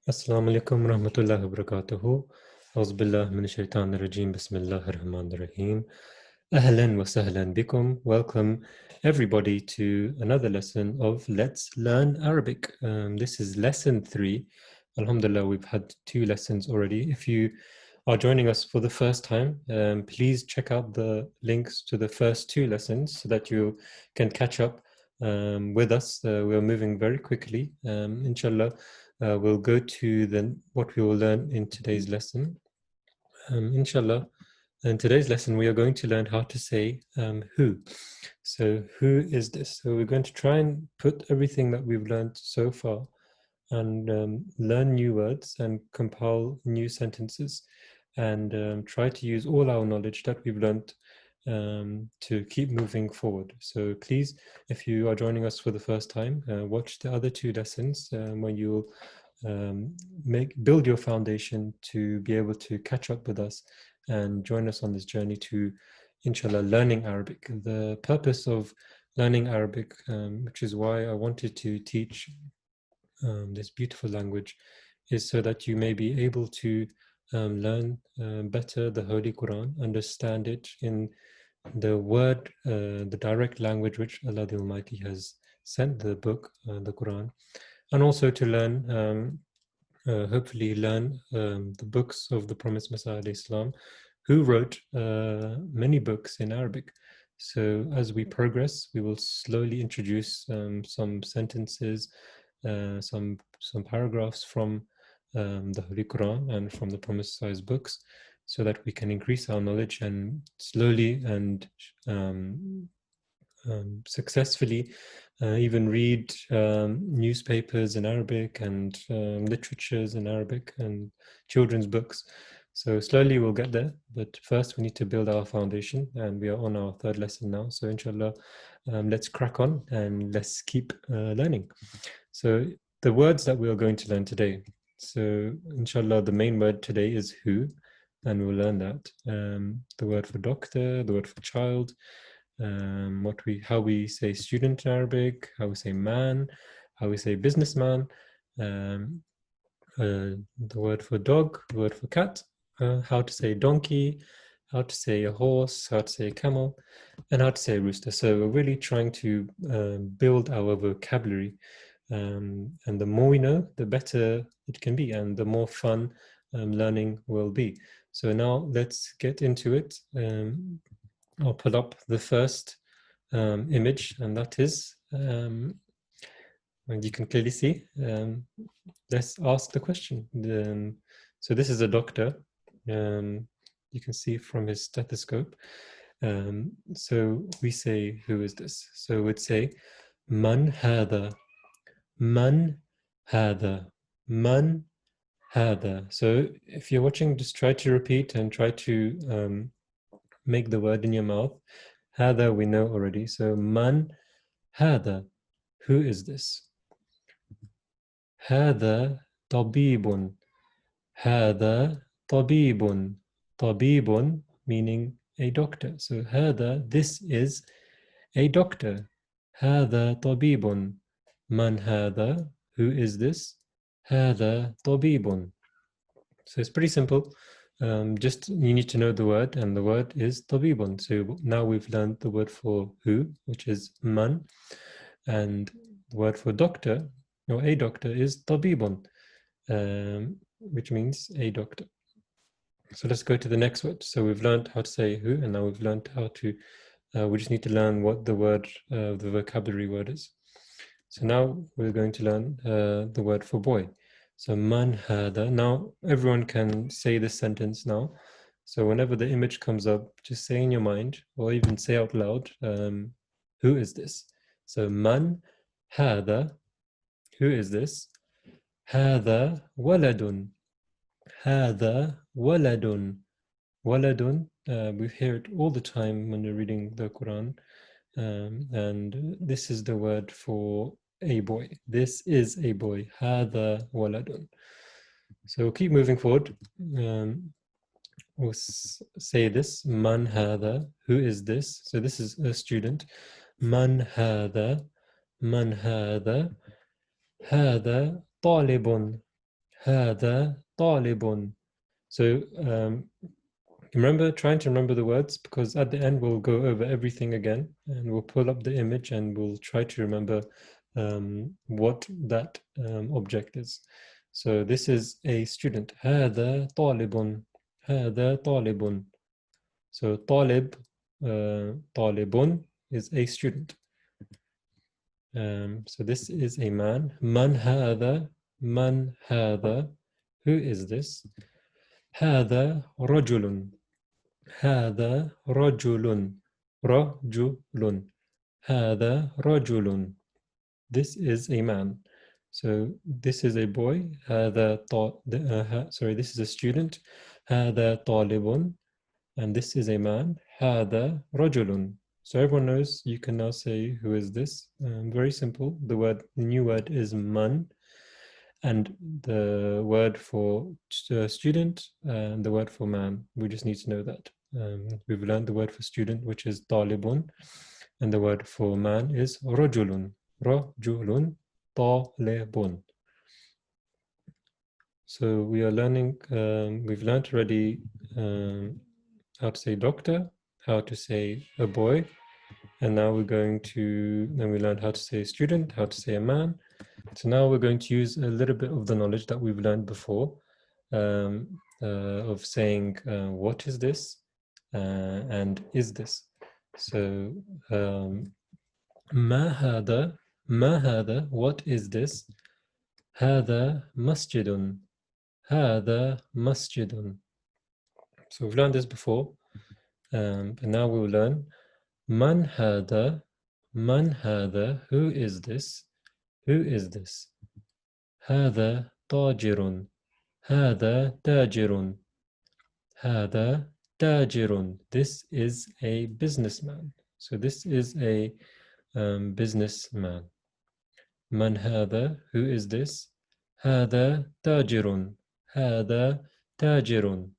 السلام عليكم ورحمة الله وبركاته. أعوذ بالله من الشيطان الرجيم. بسم الله الرحمن الرحيم. أهلا وسهلا بكم. Welcome everybody to another lesson of Let's Learn Arabic. This is lesson 3. Alhamdulillah, we've had 2 lessons already. If you are joining us for the first time, please check out the links to the first 2 lessons so that you can catch up with us. We are moving very quickly. Inshallah, we'll go to what we will learn in today's lesson. Inshallah, in today's lesson, we are going to learn how to say who. So who is this? So we're going to try and put everything that we've learned so far and learn new words and compile new sentences and try to use all our knowledge that we've learned to keep moving forward. So please, if you are joining us for the first time, watch the other 2 lessons where you'll build your foundation to be able to catch up with us and join us on this journey to, inshallah, learning Arabic. The purpose of learning Arabic, which is why I wanted to teach this beautiful language, is so that you may be able to learn better the Holy Quran, understand it in the word, the direct language which Allah the Almighty has sent the book, the Quran, and also to learn, hopefully learn the books of the Promised Messiah Islam, who wrote many books in Arabic. So as we progress, we will slowly introduce some sentences, some paragraphs from the Holy Quran and from the Promised Messiah's books, so that we can increase our knowledge and slowly and successfully even read newspapers in Arabic and literatures in Arabic and children's books. So slowly we'll get there, but first we need to build our foundation, and we are on our 3rd lesson now. So inshallah, let's crack on and let's keep learning. So the words that we are going to learn today. So inshallah, the main word today is who, and we'll learn that. The word for doctor, the word for child, how we say student in Arabic, how we say man, how we say businessman, the word for dog, the word for cat, how to say donkey, how to say a horse, how to say a camel, and how to say a rooster. So we're really trying to build our vocabulary, and the more we know, the better it can be, and the more fun learning will be. So now let's get into it. I'll pull up the first image, and that is, and you can clearly see, let's ask the question. So this is a doctor. You can see from his stethoscope. So we say, who is this? So we'd say, man hada, man hada, man hada. So if you're watching, just try to repeat and try to make the word in your mouth. Hada we know already. So man hada, who is this? هذا طبيب. هذا طبيب. طبيب meaning a doctor. So هذا, this is a doctor. هذا طبيب. من هذا? Who is this? هذا طبيب. So it's pretty simple. Just you need to know the word, and the word is طبيب. So now we've learned the word for who, which is man, and the word for doctor, or a doctor, is طبيب, which means a doctor. So let's go to the next word. So we've learned how to say who, and now we've learned how to, we just need to learn what the word, the vocabulary word is. So now we're going to learn the word for boy. So man hada. Now everyone can say this sentence now. So whenever the image comes up, just say in your mind, or even say out loud, who is this? So man hada, who is this? هذا ولد. هذا ولد. ولد, we hear it all the time when we're reading the Quran, and this is the word for a boy. This is a boy. هذا ولد. So keep moving forward. We'll say this. Man هذا, who is this? So this is a student. Man هذا, man هذا. هذا طالب. هذا طالب. So remember, trying to remember the words, because at the end we'll go over everything again and we'll pull up the image and we'll try to remember what that object is. So this is a student. هذا طالب. هذا طالب. So طالب, طالب is a student. So this is a man. من هذا? من هذا? Who is this? هذا رجل. هذا رجل. رجل. هذا رجل. This is a man. So this is a boy. هذا sorry, this is a student. هذا طالب. And this is a man. هذا رجل. So everyone knows you can now say who is this. Very simple. The new word is man. And the word for student and the word for man. We just need to know that. We've learned the word for student, which is talibun, and the word for man is rajulun. Rajulun talibun. So we are learning, we've learned already how to say doctor, how to say a boy, and now we're going to, then we learned how to say student, how to say a man. So now we're going to use a little bit of the knowledge that we've learned before of saying what is this and is this. So ما هذا? ما هذا? What is this? هذا مسجد. هذا مسجد. So we've learned this before, and now we'll learn من هذا? من هذا? Who is this? Who is this? هذا تاجر. هذا تاجر. هذا تاجر. This is a businessman. So this is a businessman. من هذا? Who is this? هذا تاجر. هذا تاجر.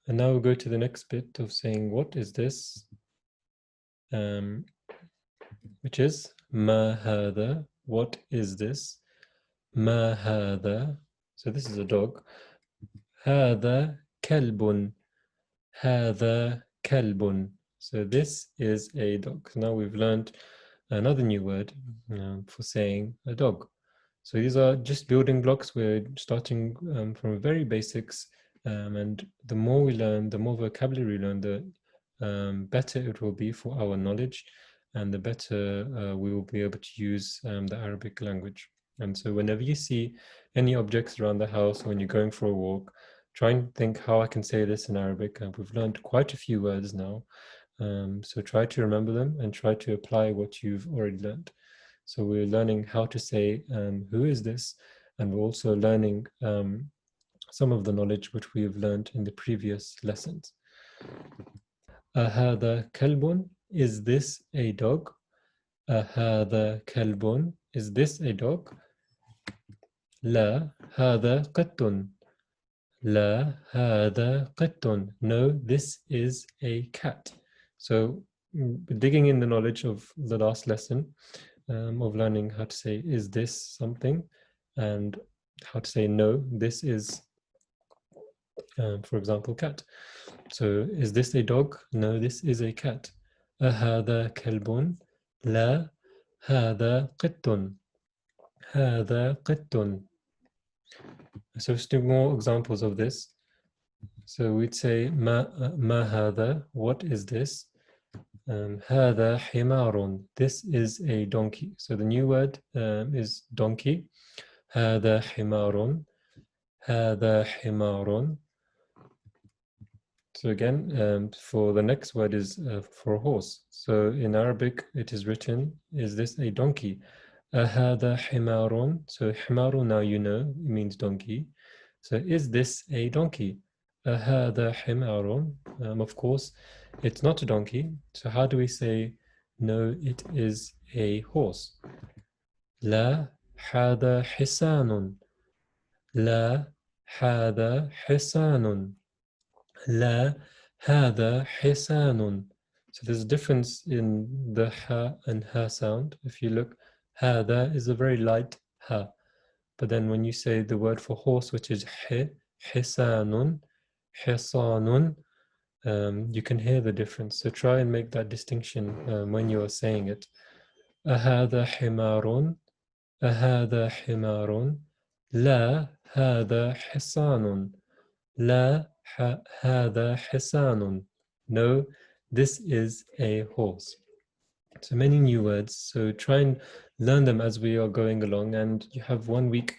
And now we'll go to the next bit of saying what is this, which is ما هذا? What is this? ما هذا? So this is a dog. هذا كلب. هذا كلب. So this is a dog. Now we've learned another new word for saying a dog. So these are just building blocks. We're starting from very basics, and the more we learn, the more vocabulary we learn, the better it will be for our knowledge, and the better we will be able to use the Arabic language. And so whenever you see any objects around the house, when you're going for a walk, try and think how I can say this in Arabic. And we've learned quite a few words now. So try to remember them and try to apply what you've already learned. So we're learning how to say, who is this? And we're also learning some of the knowledge which we've learned in the previous lessons. أهذا كلب? Is this a dog? أهذا كلب? Is this a dog? لا هذا قط. لا هذا قط. No, this is a cat. So digging in the knowledge of the last lesson, of learning how to say, is this something? And how to say, no, this is, for example, cat. So is this a dog? No, this is a cat. أهذا كلب؟ لا هذا قط. هذا قط. So let's do more examples of this. So we'd say ما هذا? What is this? هذا حمار. This is a donkey. So the new word is donkey. هذا حمار. هذا حمار. So again, for the next word is for a horse. So in Arabic, it is written, is this a donkey? أهذا حمار. So حمار, now you know, it means donkey. So is this a donkey? أهذا حمار. Of course, it's not a donkey. So how do we say, no, it is a horse? لا هذا حصان. لا هذا حصان. لا هذا حصان. So there's a difference in the ha and ha sound. If you look, هذا is a very light ha. But then when you say the word for horse, which is hisanun, hisanun, you can hear the difference. So try and make that distinction when you are saying it. أهذا حمار أهذا حمار لا هذا حصان لا هذا حصان. No, this is a horse. So many new words. So try and learn them as we are going along, and you have 1 week.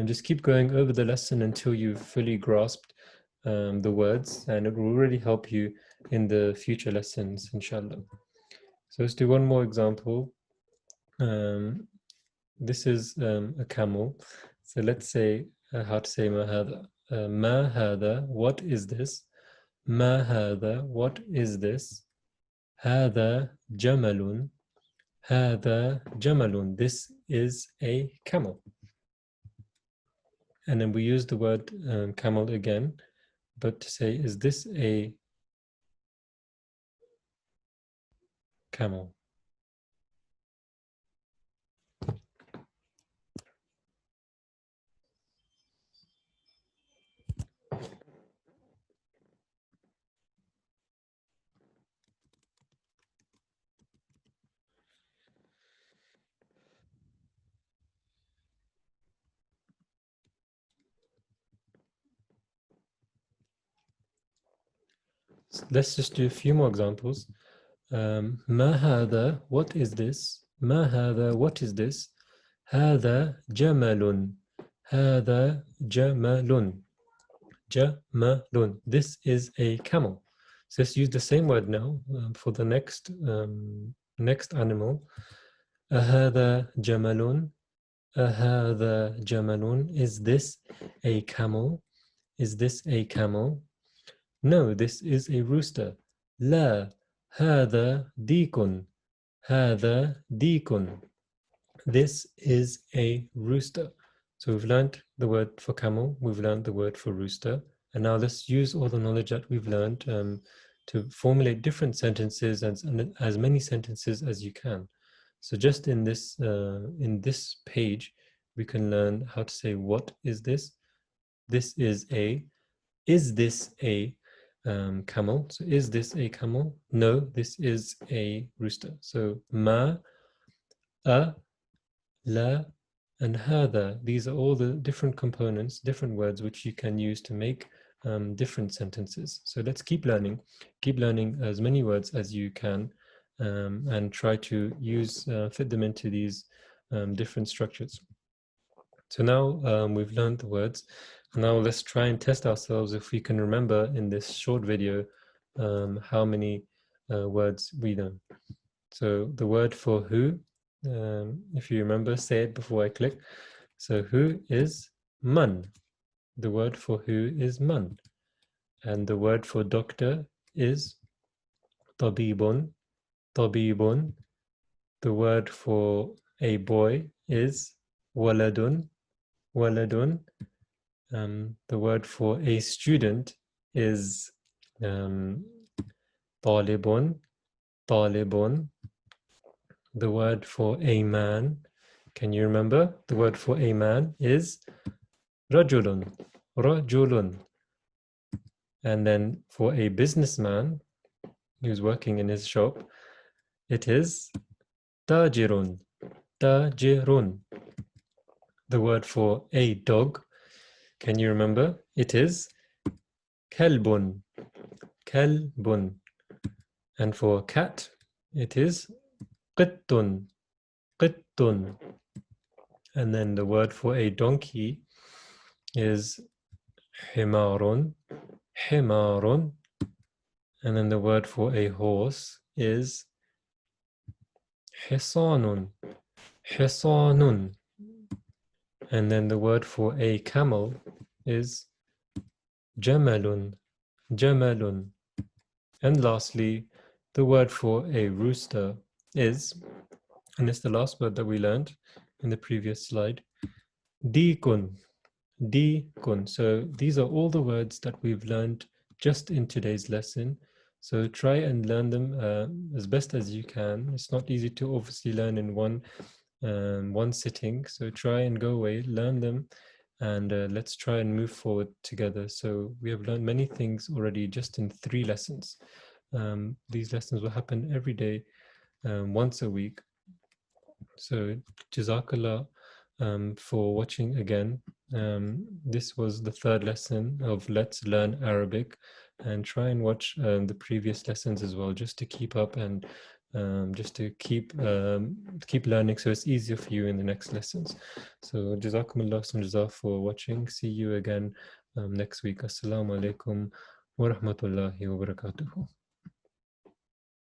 Just keep going over the lesson until you've fully grasped the words, and it will really help you in the future lessons, inshallah. So let's do one more example. This is a camel. So let's say how to say ma hada. Ma hada, what is this? Ma hada, what is this? Hada jamalun. Hada jamalun. This is a camel. And then we use the word camel again, but to say, is this a camel? So let's just do a few more examples. Ma hada, what is this? Ma hada, what is this? Hada jamalun. Hada jamalun. Jamalun. This is a camel. So let's use the same word now for the next animal. Ahada jamalun. Ahada jamalun. Is this a camel? Is this a camel? No, this is a rooster. La, hada dikun. Hada dikun. This is a rooster. So we've learned the word for camel, we've learned the word for rooster, and now let's use all the knowledge that we've learned to formulate different sentences and as many sentences as you can. So just in this page, we can learn how to say, what is this? This is a. Is this a camel? So is this a camel? No, this is a rooster. So ma, a, la, and hada. These are all the different components, different words which you can use to make different sentences. So let's keep learning as many words as you can, and try to fit them into these different structures. So now we've learned the words. Now let's try and test ourselves if we can remember in this short video how many words we know. So the word for who, if you remember, say it before I click. So who is man? The word for who is man. And the word for doctor is tabibun, tabibun. The word for a boy is waladun, waladun. The word for a student is talibun, talibun. The word for a man, can you remember? The word for a man is rajulun, rajulun. And then for a businessman who's working in his shop, it is tajirun, tajirun. The word for a dog, can you remember? It is kalbun, kalbun. And for a cat, it is qittun, qittun. And then the word for a donkey is himarun, himarun. And then the word for a horse is hisanun, hisanun. And then the word for a camel is jamalun, jamalun. And lastly, the word for a rooster is, and it's the last word that we learned in the previous slide, dikun, dikun. So these are all the words that we've learned just in today's lesson. So try and learn them as best as you can. It's not easy to obviously learn in one one sitting. So try and go away, learn them, and let's try and move forward together. So we have learned many things already just in 3 lessons. These lessons will happen every day, once a week. So Jazakallah for watching again. This was the 3rd lesson of Let's Learn Arabic, and try and watch the previous lessons as well, just to keep up and just to keep learning, so it's easier for you in the next lessons. So Jazakumullah Jaza for watching. See you again next week. Assalamu alaikum wa rahmatullahi wa barakatuhu.